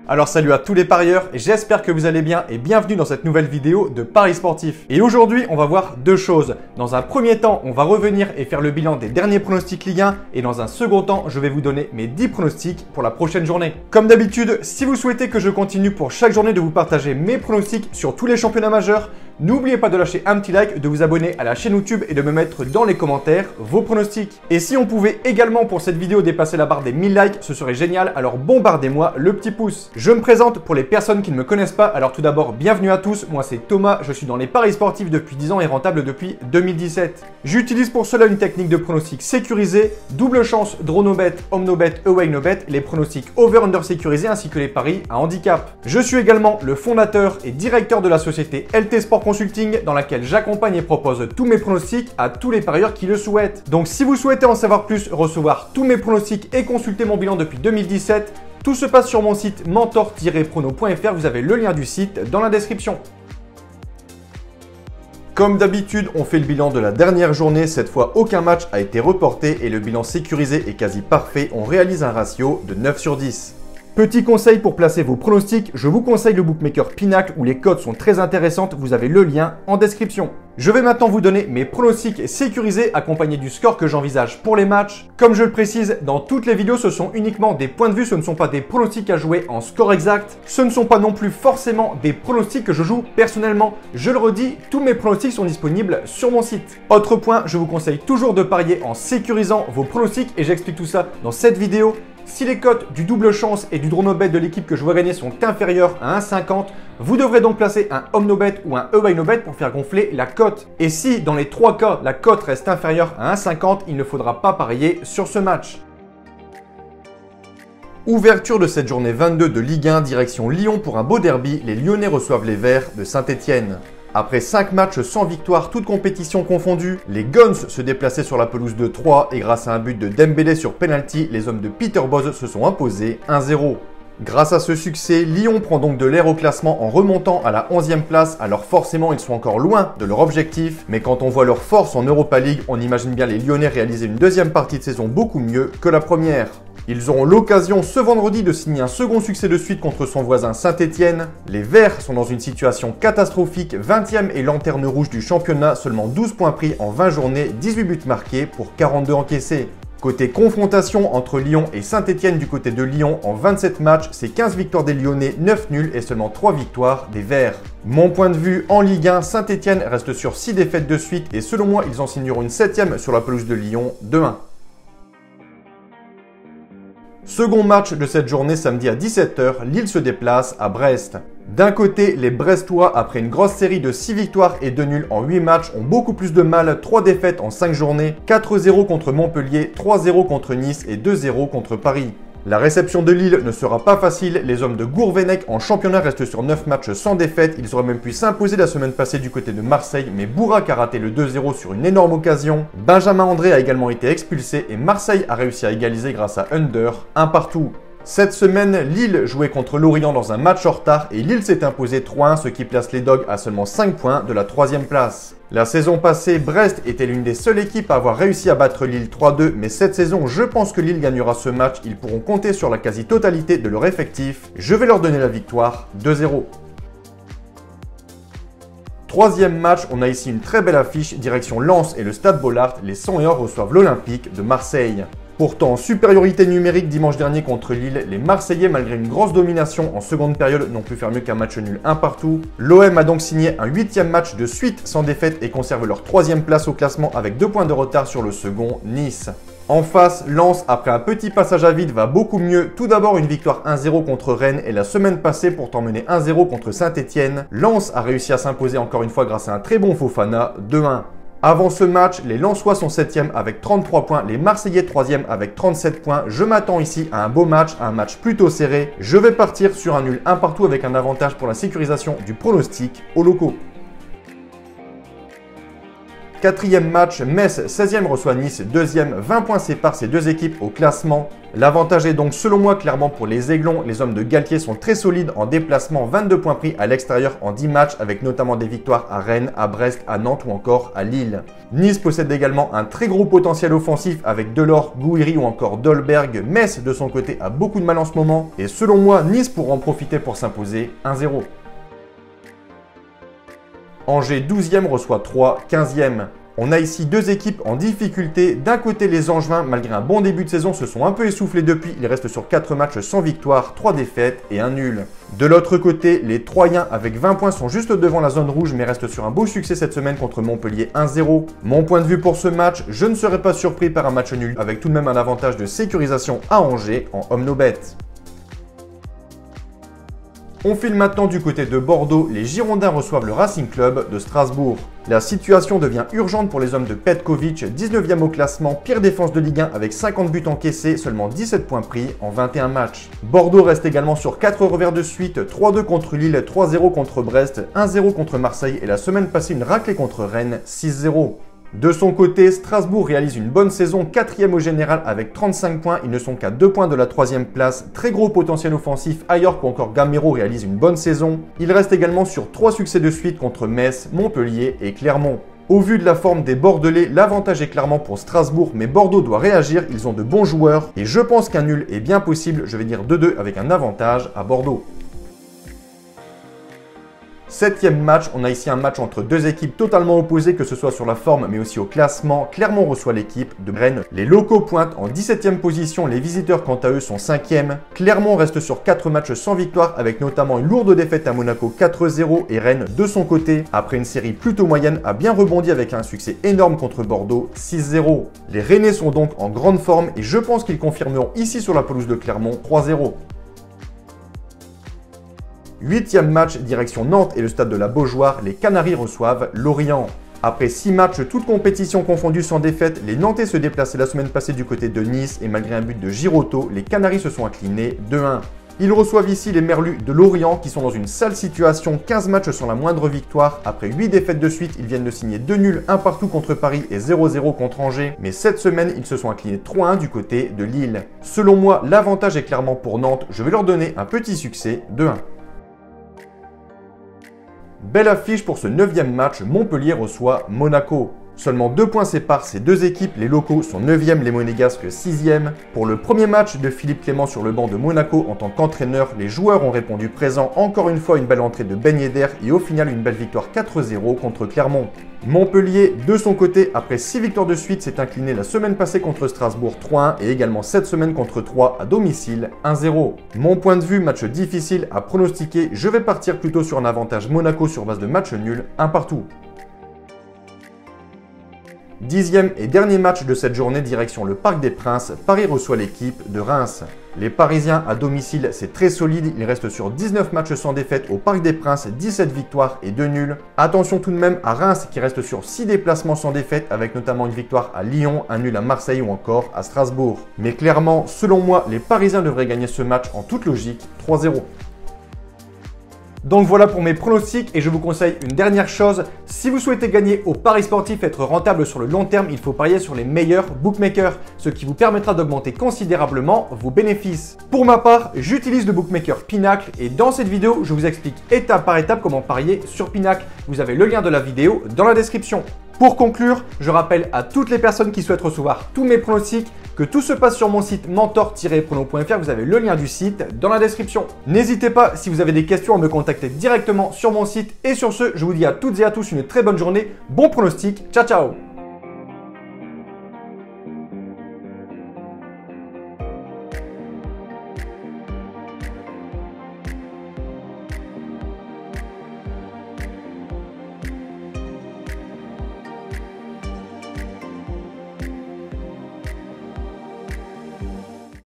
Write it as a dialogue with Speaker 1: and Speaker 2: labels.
Speaker 1: Alors salut à tous les parieurs, j'espère que vous allez bien et bienvenue dans cette nouvelle vidéo de Paris Sportif. Et aujourd'hui, on va voir deux choses. Dans un premier temps, on va revenir et faire le bilan des derniers pronostics Ligue 1 et dans un second temps, je vais vous donner mes 10 pronostics pour la prochaine journée. Comme d'habitude, si vous souhaitez que je continue pour chaque journée de vous partager mes pronostics sur tous les championnats majeurs, n'oubliez pas de lâcher un petit like, de vous abonner à la chaîne YouTube et de me mettre dans les commentaires vos pronostics. Et si on pouvait également pour cette vidéo dépasser la barre des 1000 likes, ce serait génial, alors bombardez-moi le petit pouce. Je me présente pour les personnes qui ne me connaissent pas, alors tout d'abord bienvenue à tous, moi c'est Thomas, je suis dans les paris sportifs depuis 10 ans et rentable depuis 2017. J'utilise pour cela une technique de pronostic sécurisé, double chance, draw no bet, home no bet, away no bet, les pronostics over-under sécurisés ainsi que les paris à handicap. Je suis également le fondateur et directeur de la société LT Sport Consulting dans laquelle j'accompagne et propose tous mes pronostics à tous les parieurs qui le souhaitent. Donc si vous souhaitez en savoir plus, recevoir tous mes pronostics et consulter mon bilan depuis 2017, tout se passe sur mon site mentor-prono.fr, vous avez le lien du site dans la description. Comme d'habitude, on fait le bilan de la dernière journée, cette fois aucun match a été reporté et le bilan sécurisé est quasi parfait, on réalise un ratio de 9 sur 10. Petit conseil pour placer vos pronostics, je vous conseille le bookmaker Pinacle où les cotes sont très intéressantes, vous avez le lien en description. Je vais maintenant vous donner mes pronostics sécurisés accompagnés du score que j'envisage pour les matchs. Comme je le précise, dans toutes les vidéos, ce sont uniquement des points de vue, ce ne sont pas des pronostics à jouer en score exact. Ce ne sont pas non plus forcément des pronostics que je joue personnellement. Je le redis, tous mes pronostics sont disponibles sur mon site. Autre point, je vous conseille toujours de parier en sécurisant vos pronostics et j'explique tout ça dans cette vidéo. Si les cotes du double chance et du draw no bet de l'équipe que je vois gagner sont inférieures à 1,50, vous devrez donc placer un home no bet ou un away no bet pour faire gonfler la cote. Et si dans les trois cas la cote reste inférieure à 1,50, il ne faudra pas parier sur ce match. Ouverture de cette journée 22 de Ligue 1, direction Lyon pour un beau derby, les Lyonnais reçoivent les Verts de Saint-Etienne. Après 5 matchs sans victoire, toutes compétitions confondues, les Guns se déplaçaient sur la pelouse de Troyes et grâce à un but de Dembélé sur penalty, les hommes de Peter Bosz se sont imposés 1-0. Grâce à ce succès, Lyon prend donc de l'air au classement en remontant à la 11e place, alors forcément ils sont encore loin de leur objectif, mais quand on voit leur force en Europa League, on imagine bien les Lyonnais réaliser une deuxième partie de saison beaucoup mieux que la première. Ils auront l'occasion ce vendredi de signer un second succès de suite contre son voisin Saint-Etienne. Les Verts sont dans une situation catastrophique, 20e et lanterne rouge du championnat, seulement 12 points pris en 20 journées, 18 buts marqués pour 42 encaissés. Côté confrontation entre Lyon et Saint-Etienne du côté de Lyon, en 27 matchs, c'est 15 victoires des Lyonnais, 9 nuls et seulement 3 victoires des Verts. Mon point de vue, en Ligue 1, Saint-Etienne reste sur 6 défaites de suite et selon moi, ils en signeront une 7e sur la pelouse de Lyon, 2-1. Second match de cette journée samedi à 17 h, Lille se déplace à Brest. D'un côté, les Brestois, après une grosse série de 6 victoires et 2 nuls en 8 matchs, ont beaucoup plus de mal, 3 défaites en 5 journées, 4-0 contre Montpellier, 3-0 contre Nice et 2-0 contre Paris. La réception de Lille ne sera pas facile, les hommes de Gourvenec en championnat restent sur 9 matchs sans défaite, ils auraient même pu s'imposer la semaine passée du côté de Marseille, mais Bourak a raté le 2-0 sur une énorme occasion, Benjamin André a également été expulsé et Marseille a réussi à égaliser grâce à Under, un partout. Cette semaine, Lille jouait contre Lorient dans un match en retard et Lille s'est imposé 3-1, ce qui place les Dogs à seulement 5 points de la 3e place. La saison passée, Brest était l'une des seules équipes à avoir réussi à battre Lille 3-2, mais cette saison, je pense que Lille gagnera ce match, ils pourront compter sur la quasi-totalité de leur effectif. Je vais leur donner la victoire 2-0. Troisième match, on a ici une très belle affiche, direction Lens et le Stade Bollaert, les 100 et or reçoivent l'Olympique de Marseille. Pourtant, en supériorité numérique dimanche dernier contre Lille, les Marseillais, malgré une grosse domination en seconde période, n'ont pu faire mieux qu'un match nul un partout. L'OM a donc signé un 8e match de suite sans défaite et conserve leur 3e place au classement avec 2 points de retard sur le second, Nice. En face, Lens, après un petit passage à vide, va beaucoup mieux. Tout d'abord, une victoire 1-0 contre Rennes et la semaine passée, pourtant menée 1-0 contre Saint-Etienne, Lens a réussi à s'imposer encore une fois grâce à un très bon Fofana, 2-1. Avant ce match, les Lensois sont 7e avec 33 points, les Marseillais 3e avec 37 points. Je m'attends ici à un beau match, à un match plutôt serré. Je vais partir sur un nul un partout avec un avantage pour la sécurisation du pronostic aux locaux. Quatrième match, Metz 16e reçoit Nice 2e, 20 points séparent ces deux équipes au classement. L'avantage est donc selon moi clairement pour les Aiglons. Les hommes de Galtier sont très solides en déplacement, 22 points pris à l'extérieur en 10 matchs avec notamment des victoires à Rennes, à Brest, à Nantes ou encore à Lille. Nice possède également un très gros potentiel offensif avec Delors, Gouiri ou encore Dolberg. Metz de son côté a beaucoup de mal en ce moment et selon moi Nice pourra en profiter pour s'imposer 1-0. Angers 12e reçoit 3 15e. On a ici deux équipes en difficulté. D'un côté, les Angevins, malgré un bon début de saison, se sont un peu essoufflés depuis. Ils restent sur 4 matchs sans victoire, 3 défaites et un nul. De l'autre côté, les Troyens, avec 20 points, sont juste devant la zone rouge, mais restent sur un beau succès cette semaine contre Montpellier 1-0. Mon point de vue pour ce match, je ne serais pas surpris par un match nul, avec tout de même un avantage de sécurisation à Angers en homme no bet. On file maintenant du côté de Bordeaux, les Girondins reçoivent le Racing Club de Strasbourg. La situation devient urgente pour les hommes de Petkovic, 19e au classement, pire défense de Ligue 1 avec 50 buts encaissés, seulement 17 points pris en 21 matchs. Bordeaux reste également sur 4 revers de suite, 3-2 contre Lille, 3-0 contre Brest, 1-0 contre Marseille et la semaine passée une raclée contre Rennes, 6-0. De son côté, Strasbourg réalise une bonne saison, 4e au général avec 35 points. Ils ne sont qu'à 2 points de la 3e place. Très gros potentiel offensif. Ayork ou encore Gamero réalise une bonne saison. Il reste également sur 3 succès de suite contre Metz, Montpellier et Clermont. Au vu de la forme des Bordelais, l'avantage est clairement pour Strasbourg, mais Bordeaux doit réagir. Ils ont de bons joueurs et je pense qu'un nul est bien possible. Je vais dire 2-2 avec un avantage à Bordeaux. 7e match, on a ici un match entre deux équipes totalement opposées, que ce soit sur la forme mais aussi au classement. Clermont reçoit l'équipe de Rennes. Les locaux pointent en 17e position, les visiteurs quant à eux sont 5e. Clermont reste sur 4 matchs sans victoire avec notamment une lourde défaite à Monaco 4-0 et Rennes de son côté, après une série plutôt moyenne, a bien rebondi avec un succès énorme contre Bordeaux 6-0. Les Rennais sont donc en grande forme et je pense qu'ils confirmeront ici sur la pelouse de Clermont 3-0. 8e match, direction Nantes et le stade de la Beaujoire, les Canaries reçoivent Lorient. Après 6 matchs, toutes compétitions confondues sans défaite, les Nantais se déplaçaient la semaine passée du côté de Nice et malgré un but de Giroto, les Canaries se sont inclinés 2-1. Ils reçoivent ici les Merlus de Lorient qui sont dans une sale situation, 15 matchs sans la moindre victoire. Après 8 défaites de suite, ils viennent de signer 2 nuls, 1 partout contre Paris et 0-0 contre Angers. Mais cette semaine, ils se sont inclinés 3-1 du côté de Lille. Selon moi, l'avantage est clairement pour Nantes. Je vais leur donner un petit succès 2-1. Belle affiche pour ce 9e match, Montpellier reçoit Monaco. Seulement 2 points séparent ces deux équipes, les locaux sont 9e, les Monégasques 6e. Pour le premier match de Philippe Clément sur le banc de Monaco en tant qu'entraîneur, les joueurs ont répondu présent, encore une fois une belle entrée de Ben Yedder et au final une belle victoire 4-0 contre Clermont. Montpellier, de son côté, après 6 victoires de suite, s'est incliné la semaine passée contre Strasbourg 3-1 et également cette semaine contre 3 à domicile 1-0. Mon point de vue, match difficile à pronostiquer, je vais partir plutôt sur un avantage Monaco sur base de match nul, 1 partout. 10e et dernier match de cette journée, direction le Parc des Princes, Paris reçoit l'équipe de Reims. Les Parisiens à domicile, c'est très solide, ils restent sur 19 matchs sans défaite au Parc des Princes, 17 victoires et 2 nuls. Attention tout de même à Reims qui reste sur 6 déplacements sans défaite avec notamment une victoire à Lyon, un nul à Marseille ou encore à Strasbourg. Mais clairement, selon moi, les Parisiens devraient gagner ce match en toute logique 3-0. Donc voilà pour mes pronostics et je vous conseille une dernière chose. Si vous souhaitez gagner au paris sportif et être rentable sur le long terme, il faut parier sur les meilleurs bookmakers, ce qui vous permettra d'augmenter considérablement vos bénéfices. Pour ma part, j'utilise le bookmaker Pinacle et dans cette vidéo, je vous explique étape par étape comment parier sur Pinacle. Vous avez le lien de la vidéo dans la description. Pour conclure, je rappelle à toutes les personnes qui souhaitent recevoir tous mes pronostics que tout se passe sur mon site mentor-prono.fr. Vous avez le lien du site dans la description. N'hésitez pas, si vous avez des questions, à me contacter directement sur mon site. Et sur ce, je vous dis à toutes et à tous une très bonne journée. Bon pronostic. Ciao, ciao!